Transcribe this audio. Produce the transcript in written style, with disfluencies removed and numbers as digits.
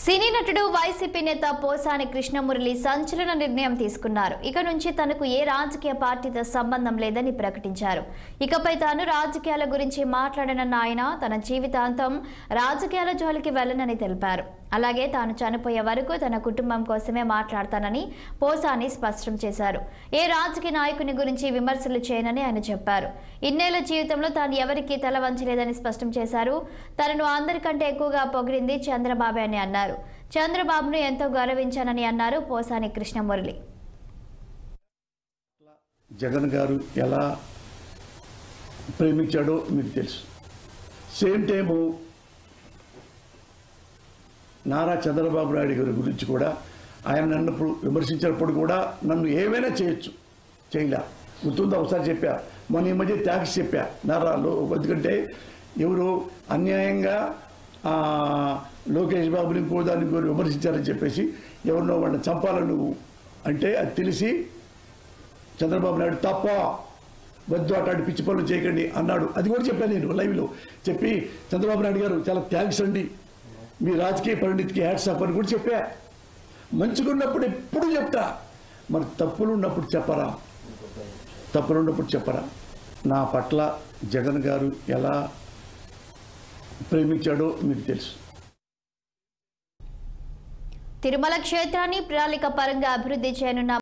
సినీ నటుడు వైసీపీ నేత పోసాని కృష్ణమురళి సంచలన నిర్ణయం తీసుకున్నారు. ఇక నుంచి తనకు ఏ రాజకీయ పార్టీతో సంబంధం లేదని ప్రకటించారు. ఇకపై తాను రాజకీయాల గురించి మాట్లాడనన్న ఆయన తన జీవితాంతం రాజకీయాల జోలికి వెళ్లనని తెలిపారు. అలాగే తాను చనిపోయే వరకు తన కుటుంబం కోసమే మాట్లాడతానని పోసాని స్పష్టం చేశారు. ఏ రాజకీయ నాయకుని గురించి విమర్శలు చేయనని ఆయన చెప్పారు. ఇన్నేళ్ల జీవితంలో తాను ఎవరికీ తల వంచలేదని స్పష్టం చేశారు. తనను అందరికంటే ఎక్కువగా పొగిడింది చంద్రబాబు అని అన్నారు. చంద్రబాబును ఎంతో గౌరవించానని అన్నారు పోసాని కృష్ణమురళి. జగన్ గారు ఎలా ప్రేమించాడో మీకు తెలుసు. సేమ్ టైము నారా చంద్రబాబు నాయుడు గారి గురించి కూడా ఆయన నన్ను విమర్శించినప్పుడు కూడా నన్ను ఏమైనా చేయొచ్చు, చేయలే. గుర్తుందా, ఒకసారి చెప్పా, మొన్న ఈ మధ్య ట్యాక్స్ చెప్పా నారాలో. ఎందుకంటే ఎవరు అన్యాయంగా లోకేష్ బాబుని ఇంకో దాన్ని విమర్శించారని చెప్పేసి ఎవరినో వాళ్ళని చంపాలని నువ్వు అంటే అది తెలిసి చంద్రబాబు నాయుడు తప్ప, వద్దు అట్లాంటి పిచ్చి పనులు చేయకండి అన్నాడు. అది కూడా చెప్పాను నేను లైవ్లో. చెప్పి చంద్రబాబు నాయుడు గారు చాలా థ్యాంక్స్ అండి, మీ రాజకీయ పరిణితికి హ్యాట్స్ ఆఫ్ అని కూడా చెప్పా. మంచిగా ఉన్నప్పుడు ఎప్పుడు చెప్తా, మరి తప్పులు ఉన్నప్పుడు చెప్పరా, తప్పులు ఉన్నప్పుడు చెప్పరా. నా పట్ల జగన్ గారు ఎలా ప్రేమించాడో మీకు తెలుసు. తిరుమల క్షేత్రాన్ని ప్రణాళిక పరంగా అభివృద్ధి చేయనున్న